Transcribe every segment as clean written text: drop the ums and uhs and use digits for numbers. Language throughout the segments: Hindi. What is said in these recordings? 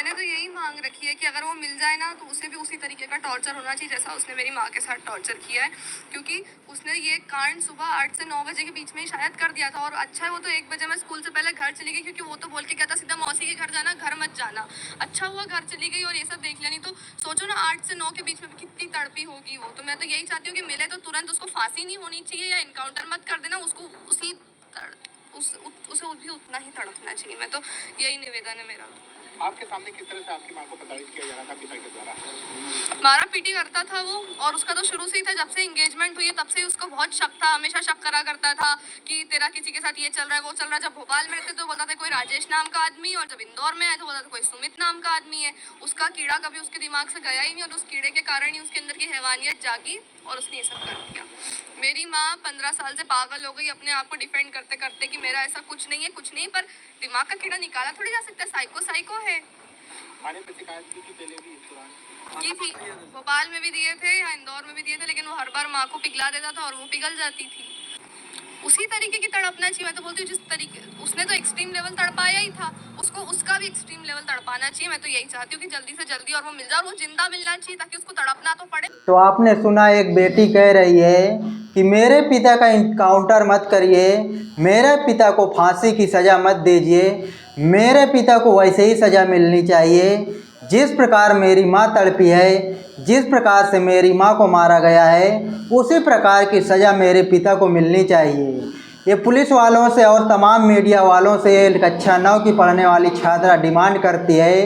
मैंने तो यही मांग रखी है कि अगर वो मिल जाए ना तो उसे भी उसी तरीके का टॉर्चर होना चाहिए जैसा उसने मेरी माँ के साथ टॉर्चर किया है, क्योंकि उसने ये कांड सुबह 8 से 9 बजे के बीच में ही शायद कर दिया था। और अच्छा है वो तो 1 बजे मैं स्कूल से पहले घर चली गई, क्योंकि वो तो बोल के कहता सीधा मौसी के घर जाना, घर मत जाना। अच्छा हुआ घर चली गई और ये सब देख लिया, नहीं तो सोचो ना 8 से 9 के बीच में कितनी तड़पी होगी वो। तो मैं तो यही चाहती हूँ कि मिले तो तुरंत उसको फांसी नहीं होनी चाहिए या इनकाउंटर मत कर देना, उसको उसे भी उतना ही तड़पना चाहिए। मैं तो यही निवेदन है मेरा। आपके सामने किस तरह से आपकी मां को प्रताड़ित किया जा रहा था पिता के द्वारा? मारा पीटी करता था वो, और उसका तो शुरू से ही था, जब से एंगेजमेंट हुई है तब से ही उसको बहुत शक था, हमेशा शक करा करता था कि तेरा किसी के साथ ये चल रहा है वो चल रहा है। जब भोपाल में रहते तो बोलता था कोई राजेश नाम का आदमी, और जब इंदौर में आए तो बोलता था कोई सुमित नाम का आदमी है। उसका कीड़ा कभी उसके दिमाग से गया ही नहीं, और उस कीड़े के कारण ही उसके अंदर की हैवानियत जागी और उसने ये सब कर दिया। मेरी माँ 15 साल से पागल हो गई अपने आप को डिफेंड करते करते कि मेरा ऐसा कुछ नहीं है, कुछ नहीं, पर दिमाग का कीड़ा निकाला थोड़ी जा सकता है, साइको है। थाने पे शिकायत की थी पहले भी इस दौरान? की थी, भोपाल में भी दिए थे या इंदौर में भी दिए थे, लेकिन वो हर बार माँ को पिघला देता था और वो पिघल जाती थी। उसी तरीके की तड़पना चाहिए। मैं तो बोलती हूँ जिस तरीके उसने तो एक्सट्रीम लेवल तड़पाया ही था, उसको उसका भी एक्सट्रीम लेवल तड़पाना चाहिए। मैं तो यही चाहती हूँ कि जल्दी से जल्दी और वो मिल जाए, और वो जिंदा मिलना चाहिए ताकि उसको तड़पना तो पड़े। तो आपने सुना, एक बेटी कह रही है कि मेरे पिता का इनकाउंटर मत करिए, मेरे पिता को फांसी की सज़ा मत दीजिए, मेरे पिता को वैसे ही सज़ा मिलनी चाहिए जिस प्रकार मेरी माँ तड़पी है, जिस प्रकार से मेरी माँ को मारा गया है उसी प्रकार की सज़ा मेरे पिता को मिलनी चाहिए। ये पुलिस वालों से और तमाम मीडिया वालों से कक्षा 9 की पढ़ने वाली छात्रा डिमांड करती है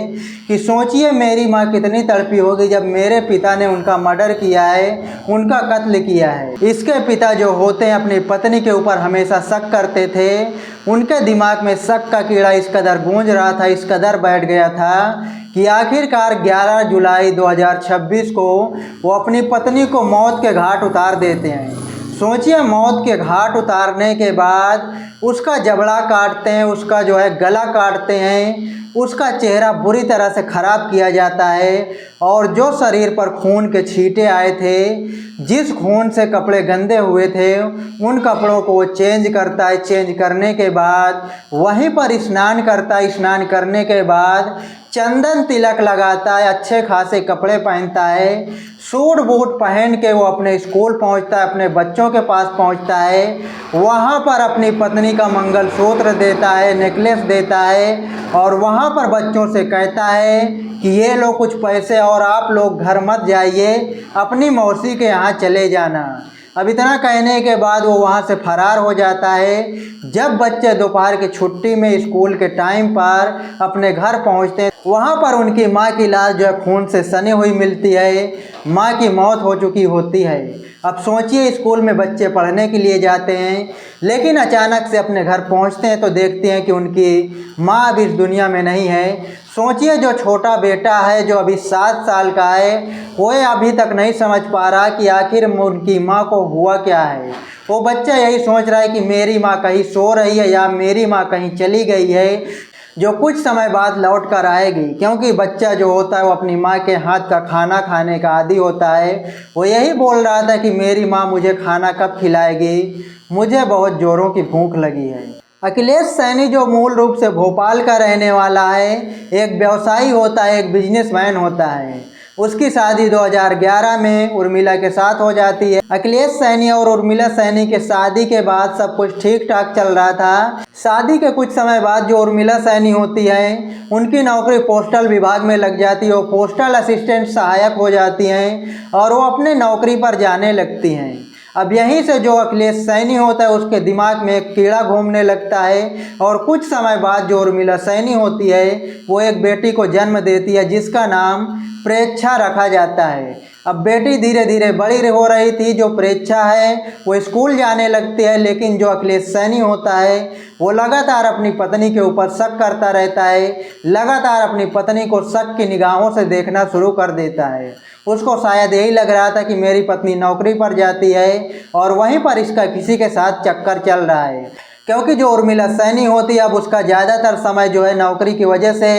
कि सोचिए मेरी माँ कितनी तड़पी होगी जब मेरे पिता ने उनका मर्डर किया है, उनका कत्ल किया है। इसके पिता जो होते हैं अपनी पत्नी के ऊपर हमेशा शक करते थे, उनके दिमाग में शक का कीड़ा इस कदर गूंज रहा था, इस कदर बैठ गया था कि आखिरकार 11 जुलाई 2026 को वो अपनी पत्नी को मौत के घाट उतार देते हैं। सोचिए, मौत के घाट उतारने के बाद उसका जबड़ा काटते हैं, उसका जो है गला काटते हैं, उसका चेहरा बुरी तरह से ख़राब किया जाता है, और जो शरीर पर खून के छींटे आए थे, जिस खून से कपड़े गंदे हुए थे, उन कपड़ों को वो चेंज करता है। चेंज करने के बाद वहीं पर स्नान करता है, स्नान करने के बाद चंदन तिलक लगाता है, अच्छे खासे कपड़े पहनता है, सूट बूट पहन के वो अपने स्कूल पहुंचता है, अपने बच्चों के पास पहुंचता है, वहां पर अपनी पत्नी का मंगलसूत्र देता है, नेकलेस देता है, और वहां पर बच्चों से कहता है कि ये लो कुछ पैसे और आप लोग घर मत जाइए, अपनी मौसी के यहाँ चले जाना। अब इतना कहने के बाद वो वहाँ से फरार हो जाता है। जब बच्चे दोपहर की छुट्टी में स्कूल के टाइम पर अपने घर पहुँचते हैं, वहाँ पर उनकी माँ की लाश जो है खून से सनी हुई मिलती है, माँ की मौत हो चुकी होती है। अब सोचिए, स्कूल में बच्चे पढ़ने के लिए जाते हैं, लेकिन अचानक से अपने घर पहुँचते हैं तो देखते हैं कि उनकी माँ अब इस दुनिया में नहीं है। सोचिए, जो छोटा बेटा है जो अभी 7 साल का है, वो अभी तक नहीं समझ पा रहा कि आखिर उनकी माँ को हुआ क्या है। वो बच्चा यही सोच रहा है कि मेरी माँ कहीं सो रही है या मेरी माँ कहीं चली गई है, जो कुछ समय बाद लौट कर आएगी। क्योंकि बच्चा जो होता है वो अपनी माँ के हाथ का खाना खाने का आदी होता है। वो यही बोल रहा था कि मेरी माँ मुझे खाना कब खिलाएगी, मुझे बहुत ज़ोरों की भूख लगी है। अखिलेश सैनी जो मूल रूप से भोपाल का रहने वाला है, एक व्यवसायी होता है, एक बिजनेसमैन होता है। उसकी शादी 2011 में उर्मिला के साथ हो जाती है। अखिलेश सैनी और उर्मिला सैनी के शादी के बाद सब कुछ ठीक ठाक चल रहा था। शादी के कुछ समय बाद जो उर्मिला सैनी होती है, उनकी नौकरी पोस्टल विभाग में लग जाती है। वो पोस्टल असिस्टेंट सहायक हो जाती हैं और वो अपने नौकरी पर जाने लगती हैं। अब यहीं से जो अखिलेश सैनी होता है उसके दिमाग में एक कीड़ा घूमने लगता है, और कुछ समय बाद जो उर्मिला सैनी होती है वो एक बेटी को जन्म देती है जिसका नाम प्रेक्षा रखा जाता है। अब बेटी धीरे धीरे बड़ी हो रही थी। जो प्रेक्षा है वो स्कूल जाने लगती है, लेकिन जो अखिलेश सैनी होता है वो लगातार अपनी पत्नी के ऊपर शक करता रहता है, लगातार अपनी पत्नी को शक की निगाहों से देखना शुरू कर देता है। उसको शायद यही लग रहा था कि मेरी पत्नी नौकरी पर जाती है और वहीं पर इसका किसी के साथ चक्कर चल रहा है। क्योंकि जो उर्मिला सैनी होती है अब उसका ज़्यादातर समय जो है नौकरी की वजह से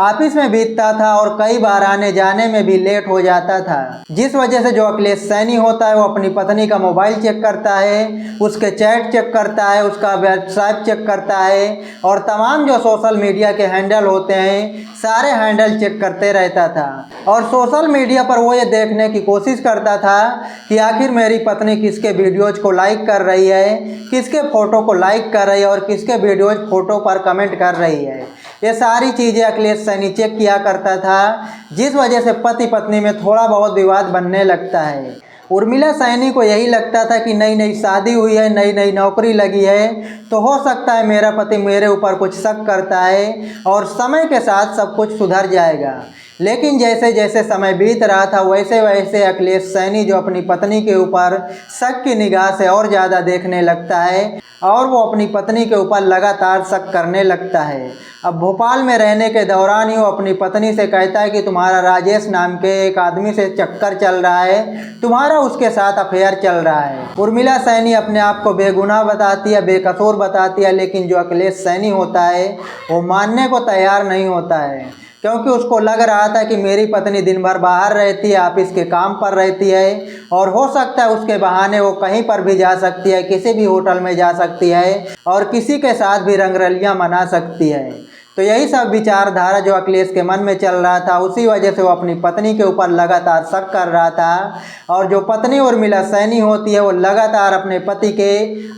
ऑफिस में बीतता था और कई बार आने जाने में भी लेट हो जाता था, जिस वजह से जो अखिलेश सैनी होता है वो अपनी पत्नी का मोबाइल चेक करता है, उसके चैट चेक करता है, उसका व्हाट्सएप चेक करता है और तमाम जो सोशल मीडिया के हैंडल होते हैं सारे हैंडल चेक करते रहता था। और सोशल मीडिया पर वो ये देखने की कोशिश करता था कि आखिर मेरी पत्नी किसके वीडियोज को लाइक कर रही है, किसके फ़ोटो को लाइक कर रही है और किसके वीडियोज फ़ोटो पर कमेंट कर रही है। ये सारी चीज़ें अखिलेश सैनी चेक किया करता था, जिस वजह से पति पत्नी में थोड़ा बहुत विवाद बनने लगता है। उर्मिला सैनी को यही लगता था कि नई नई शादी हुई है, नई नई नौकरी लगी है, तो हो सकता है मेरा पति मेरे ऊपर कुछ शक करता है और समय के साथ सब कुछ सुधर जाएगा। लेकिन जैसे जैसे समय बीत रहा था वैसे वैसे अखिलेश सैनी जो अपनी पत्नी के ऊपर शक की निगाह से और ज़्यादा देखने लगता है और वो अपनी पत्नी के ऊपर लगातार शक करने लगता है। अब भोपाल में रहने के दौरान ही वो अपनी पत्नी से कहता है कि तुम्हारा राजेश नाम के एक आदमी से चक्कर चल रहा है, तुम्हारा उसके साथ अफेयर चल रहा है। उर्मिला सैनी अपने आप को बेगुनाह बताती है, बेकसूर बताती है, लेकिन जो अखिलेश सैनी होता है वो मानने को तैयार नहीं होता है, क्योंकि उसको लग रहा था कि मेरी पत्नी दिन भर बाहर रहती है, ऑफिस के काम पर रहती है और हो सकता है उसके बहाने वो कहीं पर भी जा सकती है, किसी भी होटल में जा सकती है और किसी के साथ भी रंगरलियां मना सकती है। तो यही सब विचारधारा जो अखिलेश के मन में चल रहा था, उसी वजह से वो अपनी पत्नी के ऊपर लगातार शक कर रहा था। और जो पत्नी उर्मिला सैनी होती है वो लगातार अपने पति के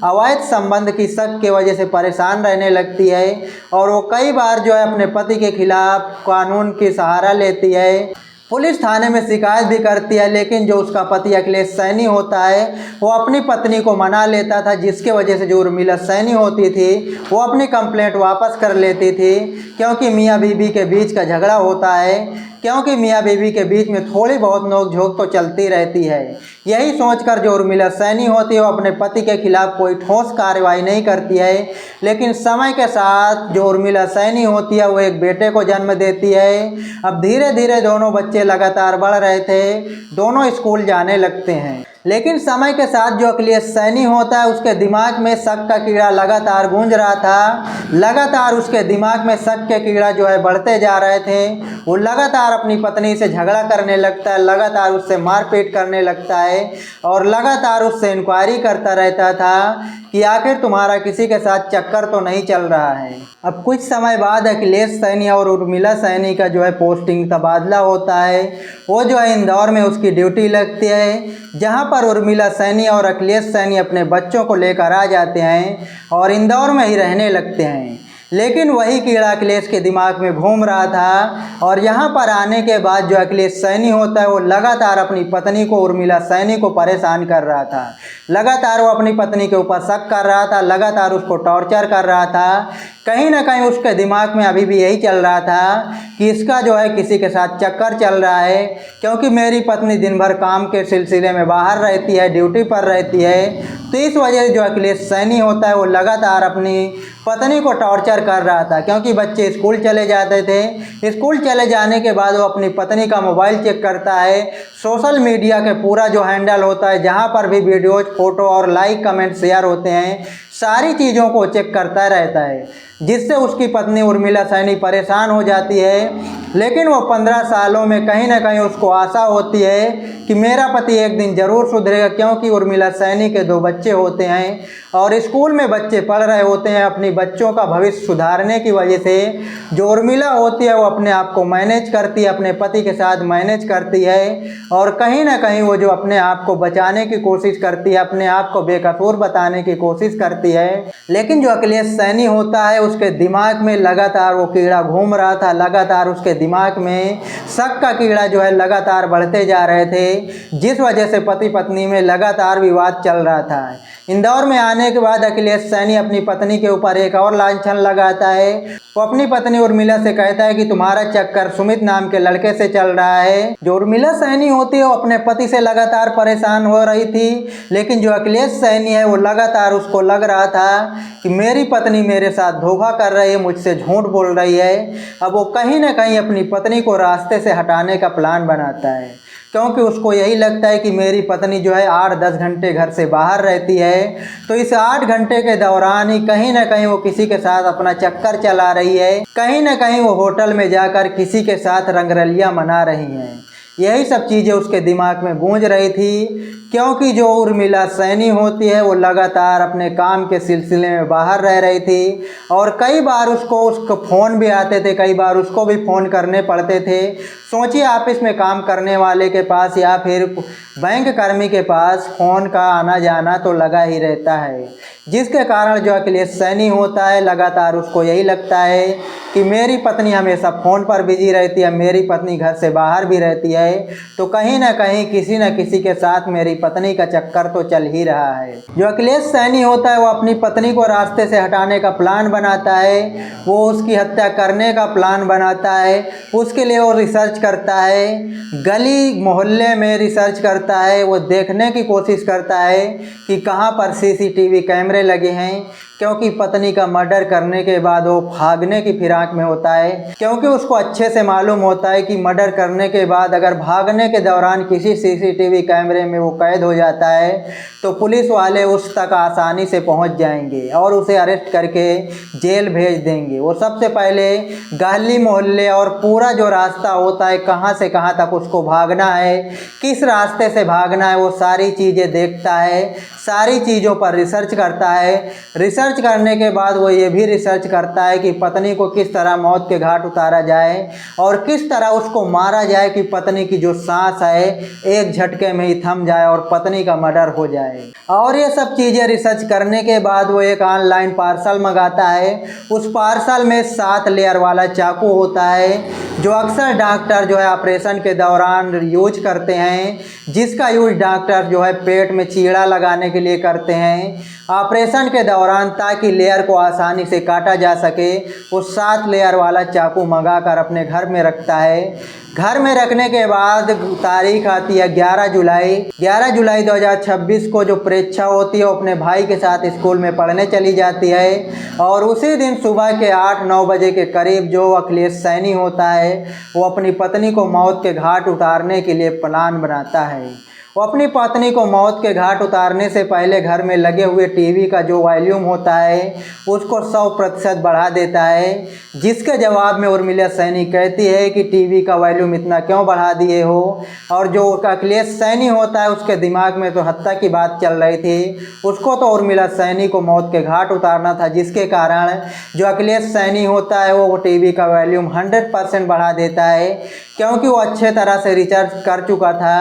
अवैध संबंध की शक की वजह से परेशान रहने लगती है और वो कई बार जो है अपने पति के खिलाफ कानून की सहारा लेती है, पुलिस थाने में शिकायत भी करती है। लेकिन जो उसका पति अखिलेश सैनी होता है वो अपनी पत्नी को मना लेता था, जिसके वजह से जो उर्मिला सैनी होती थी वो अपनी कंप्लेंट वापस कर लेती थी, क्योंकि मियाँ बीवी के बीच का झगड़ा होता है, क्योंकि मियाँ बीवी के बीच में थोड़ी बहुत नोक-झोंक तो चलती रहती है। यही सोचकर जो उर्मिला सैनी होती है वो अपने पति के खिलाफ कोई ठोस कार्रवाई नहीं करती है। लेकिन समय के साथ जो उर्मिला सैनी होती है वो एक बेटे को जन्म देती है। अब धीरे धीरे दोनों बच्चे लगातार बढ़ रहे थे, दोनों स्कूल जाने लगते हैं। लेकिन समय के साथ जो अखिलेश सैनी होता है उसके दिमाग में शक का कीड़ा लगातार गूंज रहा था, लगातार उसके दिमाग में शक के कीड़ा जो है बढ़ते जा रहे थे। वो लगातार अपनी पत्नी से झगड़ा करने लगता है, लगातार उससे मारपीट करने लगता है और लगातार उससे इंक्वायरी करता रहता था कि आखिर तुम्हारा किसी के साथ चक्कर तो नहीं चल रहा है। अब कुछ समय बाद अखिलेश सैनी और उर्मिला सैनी का जो है पोस्टिंग तबादला होता है। वो जो है इंदौर में उसकी ड्यूटी लगती है, जहां पर उर्मिला सैनी और अखिलेश सैनी अपने बच्चों को लेकर आ जाते हैं और इंदौर में ही रहने लगते हैं। लेकिन वही कीड़ा अखिलेश के दिमाग में घूम रहा था और यहाँ पर आने के बाद जो अखिलेश सैनी होता है वो लगातार अपनी पत्नी को उर्मिला सैनी को परेशान कर रहा था। लगातार वो अपनी पत्नी के ऊपर शक कर रहा था, लगातार उसको टॉर्चर कर रहा था। कहीं ना कहीं उसके दिमाग में अभी भी यही चल रहा था कि इसका जो है किसी के साथ चक्कर चल रहा है, क्योंकि मेरी पत्नी दिन भर काम के सिलसिले में बाहर रहती है, ड्यूटी पर रहती है। तो इस वजह से जो अखिलेश सैनी होता है वो लगातार अपनी पत्नी को टॉर्चर कर रहा था, क्योंकि बच्चे स्कूल चले जाते थे। स्कूल चले जाने के बाद वो अपनी पत्नी का मोबाइल चेक करता है, सोशल मीडिया के पूरा जो हैंडल होता है जहाँ पर भी वीडियोज, फोटो और लाइक कमेंट शेयर होते हैं, सारी चीज़ों को चेक करता रहता है, जिससे उसकी पत्नी उर्मिला सैनी परेशान हो जाती है। लेकिन वो 15 सालों में कहीं ना कहीं उसको आशा होती है कि मेरा पति एक दिन ज़रूर सुधरेगा, क्योंकि उर्मिला सैनी के 2 बच्चे होते हैं और स्कूल में बच्चे पढ़ रहे होते हैं। अपनी बच्चों का भविष्य सुधारने की वजह से जो उर्मिला होती है वो अपने आप को मैनेज करती है, अपने पति के साथ मैनेज करती है और कहीं ना कहीं वो जो अपने आप को बचाने की कोशिश करती है, अपने आप को बेकसूर बताने की कोशिश करती है। लेकिन जो अखिलेश सैनी होता है उसके दिमाग में लगातार वो कीड़ा घूम रहा था, लगातार उसके दिमाग में शक का कीड़ा जो है लगातार बढ़ते जा रहे थे, जिस वजह से पति पत्नी में लगातार विवाद चल रहा था। इंदौर में आने के बाद अखिलेश सैनी अपनी पत्नी के ऊपर एक और लांछन लगाता है। वो अपनी पत्नी उर्मिला से कहता है कि तुम्हारा चक्कर सुमित नाम के लड़के से चल रहा है। जो उर्मिला सैनी होती है वो अपने पति से लगातार परेशान हो रही थी, लेकिन जो अखिलेश सैनी है वो लगातार उसको लग रहा था कि मेरी पत्नी मेरे साथ धोखा कर रही है, मुझसे झूठ बोल रही है। अब वो कहीं ना कहीं अपनी पत्नी को रास्ते से हटाने का प्लान बनाता है। क्योंकि उसको यही लगता है कि मेरी पत्नी जो है 8-10 घंटे घर से बाहर रहती है, तो इस 8 घंटे के दौरान ही कहीं ना कहीं वो किसी के साथ अपना चक्कर चला रही है, कहीं ना कहीं वो होटल में जाकर किसी के साथ रंगरलियां मना रही हैं। यही सब चीज़ें उसके दिमाग में गूंज रही थी, क्योंकि जो उर्मिला सैनी होती है वो लगातार अपने काम के सिलसिले में बाहर रह रही थी और कई बार उसको फ़ोन भी आते थे, कई बार उसको भी फ़ोन करने पड़ते थे। सोचिए ऑफिस में काम करने वाले के पास या फिर बैंक कर्मी के पास फ़ोन का आना जाना तो लगा ही रहता है, जिसके कारण जो अखिलेश सैनी होता है लगातार उसको यही लगता है कि मेरी पत्नी हमेशा फ़ोन पर बिजी रहती है, मेरी पत्नी घर से बाहर भी रहती है, तो कहीं ना कहीं किसी न किसी के साथ मेरी पत्नी का चक्कर तो चल ही रहा है। जो अखिलेश सैनी होता है वो अपनी पत्नी को रास्ते से हटाने का प्लान बनाता है, वो उसकी हत्या करने का प्लान बनाता है, उसके लिए वो रिसर्च करता है, गली मोहल्ले में रिसर्च करता है, वो देखने की कोशिश करता है कि कहाँ पर सीसीटीवी कैमरे लगे हैं, क्योंकि पत्नी का मर्डर करने के बाद वो भागने की फिराक में होता है, क्योंकि उसको अच्छे से मालूम होता है कि मर्डर करने के बाद अगर भागने के दौरान किसी सीसीटीवी कैमरे में वो कैद हो जाता है तो पुलिस वाले उस तक आसानी से पहुंच जाएंगे और उसे अरेस्ट करके जेल भेज देंगे। वो सबसे पहले गली मोहल्ले और पूरा जो रास्ता होता है कहाँ से कहाँ तक उसको भागना है, किस रास्ते से भागना है, वो सारी चीज़ें देखता है, सारी चीज़ों पर रिसर्च करता है। रिसर्च करने के बाद वो ये भी रिसर्च करता है कि पत्नी को किस तरह मौत के घाट उतारा जाए और किस तरह उसको मारा जाए कि पत्नी की जो सांस है एक झटके में ही थम जाए और पत्नी का मर्डर हो जाए। और ये सब चीज़ें रिसर्च करने के बाद वो एक ऑनलाइन पार्सल मंगाता है। उस पार्सल में 7 लेयर वाला चाकू होता है जो अक्सर डॉक्टर जो है ऑपरेशन के दौरान यूज करते हैं, जिसका यूज डॉक्टर जो है पेट में चीरा लगाने के लिए करते हैं ऑपरेशन के दौरान, ताकि लेयर को आसानी से काटा जा सके। वो 7 लेयर वाला चाकू मंगाकर अपने घर में रखता है। घर में रखने के बाद तारीख आती है 11 जुलाई 2026 को जो परीक्षा होती है वो अपने भाई के साथ स्कूल में पढ़ने चली जाती है और उसी दिन सुबह के 8-9 बजे के करीब जो अखिलेश सैनी होता है वो अपनी पत्नी को मौत के घाट उतारने के लिए प्लान बनाता है। वो अपनी पत्नी को मौत के घाट उतारने से पहले घर में लगे हुए टीवी का जो वॉल्यूम होता है उसको 100% बढ़ा देता है, जिसके जवाब में उर्मिला सैनी कहती है कि टीवी का वॉल्यूम इतना क्यों बढ़ा दिए हो। और जो अखिलेश सैनी होता है उसके दिमाग में तो हत्या की बात चल रही थी, उसको तो उर्मिला सैनी को मौत के घाट उतारना था, जिसके कारण जो अखिलेश सैनी होता है वो टीवी का वॉल्यूम 100% बढ़ा देता है, क्योंकि वो अच्छे तरह से रिसर्च कर चुका था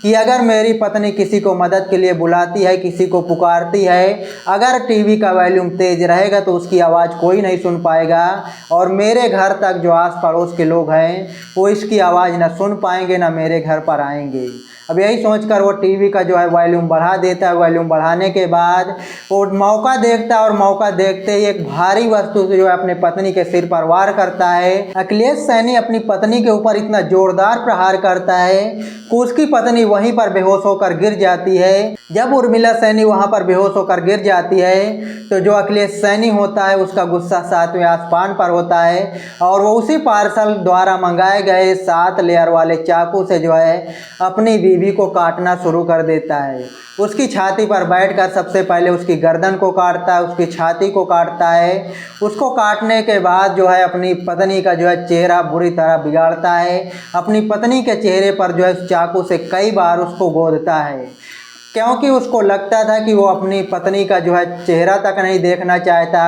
कि अगर मेरी पत्नी किसी को मदद के लिए बुलाती है, किसी को पुकारती है, अगर टीवी का वॉल्यूम तेज़ रहेगा तो उसकी आवाज़ कोई नहीं सुन पाएगा और मेरे घर तक जो आस पड़ोस के लोग हैं वो इसकी आवाज़ ना सुन पाएंगे, ना मेरे घर पर आएंगे। अब यही सोचकर वो टीवी का जो है वॉल्यूम बढ़ा देता है। वॉल्यूम बढ़ाने के बाद वो मौका देखता है और मौका देखते ही एक भारी वस्तु से जो है अपने पत्नी के सिर पर वार करता है। अखिलेश सैनी अपनी पत्नी के ऊपर इतना जोरदार प्रहार करता है कि उसकी पत्नी वहीं पर बेहोश होकर गिर जाती है। जब उर्मिला सैनी वहां पर बेहोश होकर गिर जाती है तो जो अखिलेश सैनी होता है उसका गुस्सा 7वें आसमान पर होता है और वो उसी पार्सल द्वारा मंगाए गए 7 लेयर वाले चाकू से जो है अपनी बीवी को काटना शुरू कर देता है। उसकी छाती पर बैठकर सबसे पहले उसकी गर्दन को काटता है, उसकी छाती को काटता है। उसको काटने के बाद जो है अपनी पत्नी का जो है चेहरा बुरी तरह बिगाड़ता है। अपनी पत्नी के चेहरे पर जो है चाकू से कई बार उसको गोदता है, क्योंकि उसको लगता था कि वो अपनी पत्नी का जो है चेहरा तक नहीं देखना चाहता।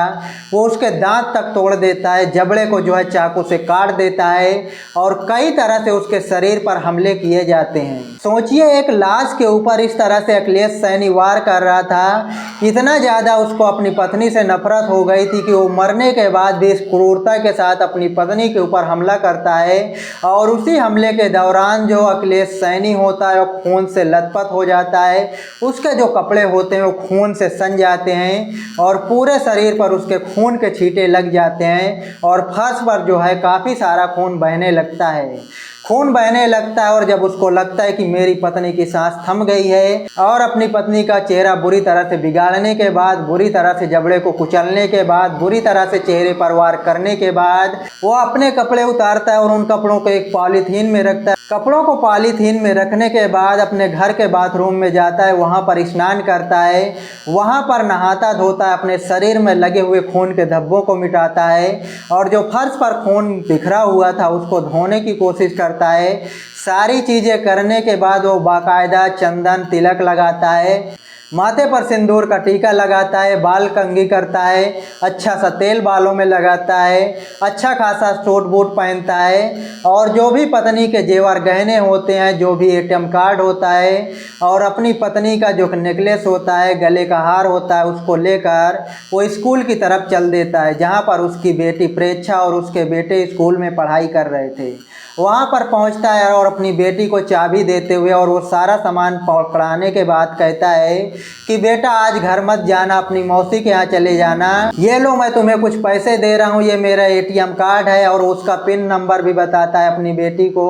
वो उसके दांत तक तोड़ देता है, जबड़े को जो है चाकू से काट देता है और कई तरह से उसके शरीर पर हमले किए जाते हैं। सोचिए एक लाश के ऊपर इस तरह से अखिलेश सैनी वार कर रहा था। इतना ज़्यादा उसको अपनी पत्नी से नफरत हो गई थी कि वो मरने के बाद भी इस क्रूरता के साथ अपनी पत्नी के ऊपर हमला करता है और उसी हमले के दौरान जो अखिलेश सैनी होता है वो खून से लथपथ हो जाता है उसके जो कपड़े होते हैं वो खून से सन जाते हैं और पूरे शरीर पर उसके खून के छींटे लग जाते हैं और फर्श पर जो है काफ़ी सारा खून बहने लगता है। खून बहने लगता है और जब उसको लगता है कि मेरी पत्नी की सांस थम गई है और अपनी पत्नी का चेहरा बुरी तरह से बिगाड़ने के बाद, बुरी तरह से जबड़े को कुचलने के बाद, बुरी तरह से चेहरे पर वार करने के बाद वो अपने कपड़े उतारता है और उन कपड़ों को एक पॉलीथीन में रखता है। कपड़ों को पॉलीथीन में रखने के बाद अपने घर के बाथरूम में जाता है, वहाँ पर स्नान करता है, वहाँ पर नहाता धोता है, अपने शरीर में लगे हुए खून के धब्बों को मिटाता है और जो फर्श पर खून बिखरा हुआ था उसको धोने की कोशिश करता है। सारी चीज़ें करने के बाद वो बाकायदा चंदन तिलक लगाता है, माथे पर सिंदूर का टीका लगाता है, बाल कंघी करता है, अच्छा सा तेल बालों में लगाता है, अच्छा खासा सूट बूट पहनता है और जो भी पत्नी के जेवर गहने होते हैं, जो भी एटीएम कार्ड होता है और अपनी पत्नी का जो नेकलेस होता है, गले का हार होता है, उसको लेकर वो स्कूल की तरफ चल देता है जहाँ पर उसकी बेटी प्रेक्षा और उसके बेटे स्कूल में पढ़ाई कर रहे थे। वहाँ पर पहुँचता है और अपनी बेटी को चाबी देते हुए और वो सारा सामान पकड़ाने के बाद कहता है कि बेटा आज घर मत जाना, अपनी मौसी के यहाँ चले जाना, ये लो मैं तुम्हें कुछ पैसे दे रहा हूँ, ये मेरा एटीएम कार्ड है और उसका पिन नंबर भी बताता है अपनी बेटी को।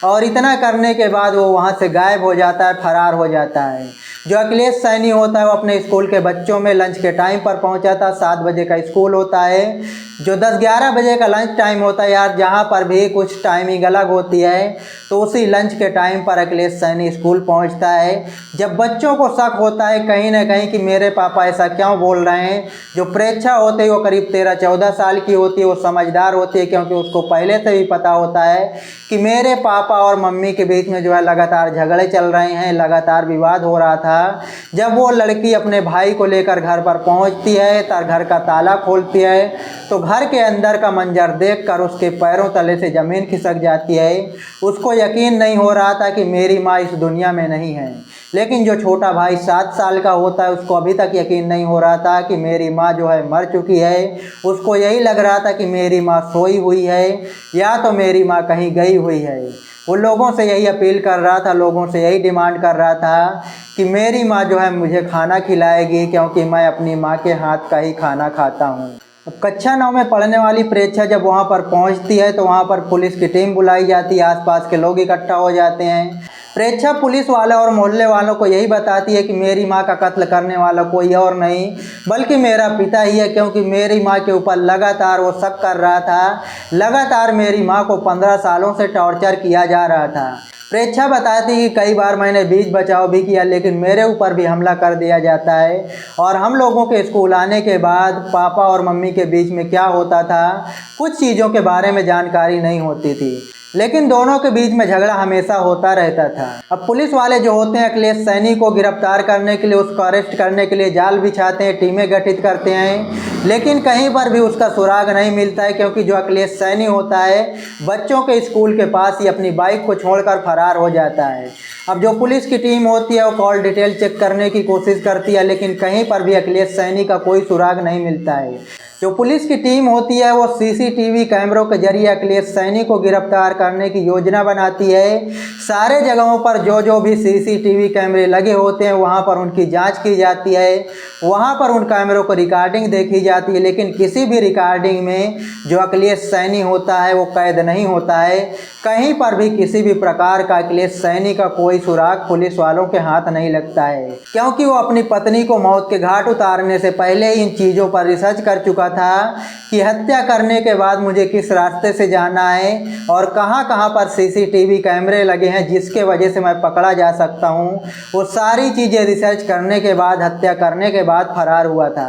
और इतना करने के बाद वो वहाँ से गायब हो जाता है, फरार हो जाता है। जो अखिलेश सैनी होता है वो अपने स्कूल के बच्चों में लंच के टाइम पर पहुंचा था। 7 बजे का स्कूल होता है, जो 10-11 बजे का लंच टाइम होता है यार, जहां पर भी कुछ टाइमिंग अलग होती है, तो उसी लंच के टाइम पर अखिलेश सैनी स्कूल पहुंचता है। जब बच्चों को शक होता है कहीं ना कहीं कि मेरे पापा ऐसा क्यों बोल रहे हैं, जो प्रेक्षा होती है वो करीब 13-14 साल की होती है, वो समझदार होती है क्योंकि उसको पहले से भी पता होता है कि मेरे पापा और मम्मी के बीच में जो है लगातार झगड़े चल रहे हैं, लगातार विवाद हो रहा था। जब वो लड़की अपने भाई को लेकर घर पर पहुंचती है तो घर का ताला खोलती है तो घर के अंदर का मंजर देखकर उसके पैरों तले से ज़मीन खिसक जाती है। उसको यकीन नहीं हो रहा था कि मेरी माँ इस दुनिया में नहीं है। लेकिन जो छोटा भाई 7 साल का होता है उसको अभी तक यकीन नहीं हो रहा था कि मेरी माँ जो है मर चुकी है। उसको यही लग रहा था कि मेरी माँ सोई हुई है या तो मेरी माँ कहीं गई हुई है। वो लोगों से यही अपील कर रहा था, लोगों से यही डिमांड कर रहा था कि मेरी माँ जो है मुझे खाना खिलाएगी क्योंकि मैं अपनी माँ के हाथ का ही खाना खाता हूँ। अब कक्षा 9 में पढ़ने वाली प्रेक्षा जब वहाँ पर पहुँचती है तो वहाँ पर पुलिस की टीम बुलाई जाती है, आसपास के लोग इकट्ठा हो जाते हैं। प्रेक्षा पुलिस वाले और मोहल्ले वालों को यही बताती है कि मेरी माँ का कत्ल करने वाला कोई और नहीं बल्कि मेरा पिता ही है, क्योंकि मेरी माँ के ऊपर लगातार वो शक कर रहा था, लगातार मेरी माँ को 15 सालों से टॉर्चर किया जा रहा था। प्रेक्षा बताती कि कई बार मैंने बीच बचाव भी किया लेकिन मेरे ऊपर भी हमला कर दिया जाता है और हम लोगों के स्कूल आने के बाद पापा और मम्मी के बीच में क्या होता था कुछ चीज़ों के बारे में जानकारी नहीं होती थी, लेकिन दोनों के बीच में झगड़ा हमेशा होता रहता था। अब पुलिस वाले जो होते हैं अखिलेश सैनी को गिरफ्तार करने के लिए, उसको अरेस्ट करने के लिए जाल बिछाते हैं, टीमें गठित करते हैं, लेकिन कहीं पर भी उसका सुराग नहीं मिलता है क्योंकि जो अखिलेश सैनी होता है बच्चों के स्कूल के पास ही अपनी बाइक को छोड़कर फरार हो जाता है। अब जो पुलिस की टीम होती है वो कॉल डिटेल चेक करने की कोशिश करती है लेकिन कहीं पर भी अखिलेश सैनी का कोई सुराग नहीं मिलता है। जो पुलिस की टीम होती है वो सीसीटीवी कैमरों के जरिए अखिलेश सैनी को गिरफ्तार करने की योजना बनाती है। सारे जगहों पर जो भी सीसीटीवी कैमरे लगे होते हैं वहां पर उनकी जांच की जाती है, वहां पर उन कैमरों को रिकॉर्डिंग देखी जाती है, लेकिन किसी भी रिकॉर्डिंग में जो अखिलेश सैनी होता है वो कैद नहीं होता है। कहीं पर भी किसी भी प्रकार का अखिलेश सैनी का कोई सुराग पुलिस वालों के हाथ नहीं लगता है, क्योंकि वो अपनी पत्नी को मौत के घाट उतारने से पहले इन चीज़ों पर रिसर्च कर चुका था कि हत्या करने के बाद मुझे किस रास्ते से जाना है और कहां पर सीसीटीवी कैमरे लगे हैं जिसके वजह से मैं पकड़ा जा सकता हूं। वो सारी चीज़ें रिसर्च करने के बाद हत्या करने के बाद फरार हुआ था।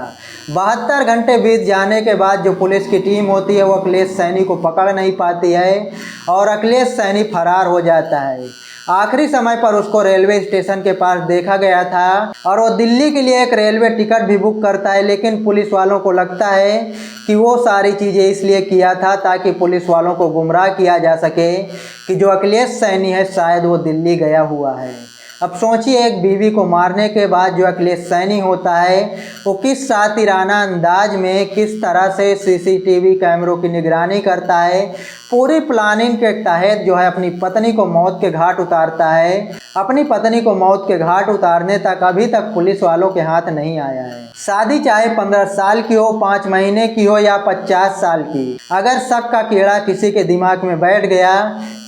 72 घंटे बीत जाने के बाद जो पुलिस की टीम होती है वो अखिलेश सैनी को पकड़ नहीं पाती है और अखिलेश सैनी फरार हो जाता है। आखिरी समय पर उसको रेलवे स्टेशन के पास देखा गया था और वो दिल्ली के लिए एक रेलवे टिकट भी बुक करता है, लेकिन पुलिस वालों को लगता है कि वो सारी चीज़ें इसलिए किया था ताकि पुलिस वालों को गुमराह किया जा सके कि जो अखिलेश सैनी है शायद वो दिल्ली गया हुआ है। अब सोचिए एक बीवी को मारने के बाद जो अखिलेश सैनी होता है वो किस शातिराना अंदाज में किस तरह से सीसीटीवी कैमरों की निगरानी करता है, पूरी प्लानिंग के तहत जो है अपनी पत्नी को मौत के घाट उतारता है। अपनी पत्नी को मौत के घाट उतारने तक अभी तक पुलिस वालों के हाथ नहीं आया है। शादी चाहे 15 साल की हो, 5 महीने की हो या 50 साल की, अगर शक का कीड़ा किसी के दिमाग में बैठ गया,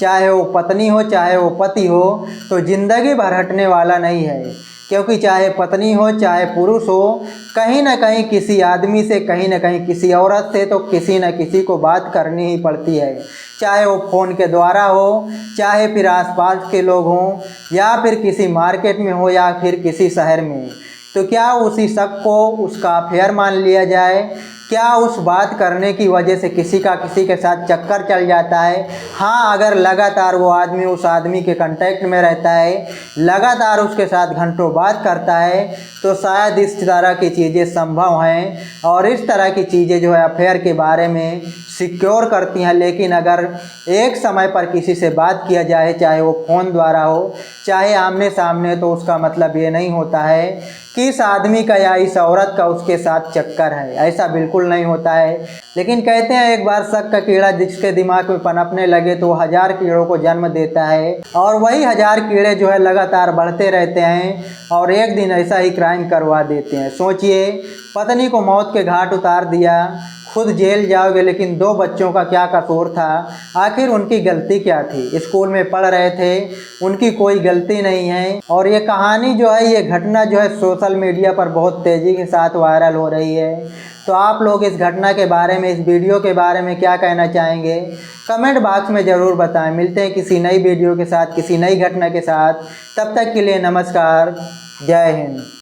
चाहे वो पत्नी हो चाहे वो पति हो, तो जिंदगी भर हटने वाला नहीं है। क्योंकि चाहे पत्नी हो चाहे पुरुष हो, कहीं ना कहीं किसी आदमी से, कहीं ना कहीं किसी औरत से तो किसी न किसी को बात करनी ही पड़ती है। चाहे वो फ़ोन के द्वारा हो, चाहे फिर आसपास के लोग हों, या फिर किसी मार्केट में हो, या फिर किसी शहर में। तो क्या उसी शक को उसका अफेयर मान लिया जाए? क्या उस बात करने की वजह से किसी के साथ चक्कर चल जाता है? हाँ, अगर लगातार वो आदमी उस आदमी के कांटेक्ट में रहता है, लगातार उसके साथ घंटों बात करता है, तो शायद इस तरह की चीज़ें संभव हैं और इस तरह की चीज़ें जो है अफेयर के बारे में सिक्योर करती हैं। लेकिन अगर एक समय पर किसी से बात किया जाए, चाहे वो फ़ोन द्वारा हो चाहे आमने सामने, तो उसका मतलब ये नहीं होता है कि इस आदमी का या इस औरत का उसके साथ चक्कर है। ऐसा बिल्कुल नहीं होता है। लेकिन कहते हैं एक बार शक का कीड़ा जिसके दिमाग में पनपने लगे तो 1000 कीड़ों को जन्म देता है, और वही 1000 कीड़े जो है लगातार बढ़ते रहते हैं और एक दिन ऐसा ही क्राइम करवा देते हैं। सोचिए, पत्नी को मौत के घाट उतार दिया, खुद जेल जाओगे, लेकिन 2 बच्चों का क्या कसूर था? आखिर उनकी गलती क्या थी? स्कूल में पढ़ रहे थे, उनकी कोई गलती नहीं है। और ये कहानी जो है, ये घटना जो है सोशल मीडिया पर बहुत तेज़ी के साथ वायरल हो रही है। तो आप लोग इस घटना के बारे में, इस वीडियो के बारे में क्या कहना चाहेंगे? कमेंट बॉक्स में ज़रूर बताएं। मिलते हैं किसी नई वीडियो के साथ, किसी नई घटना के साथ। तब तक के लिए नमस्कार, जय हिंद।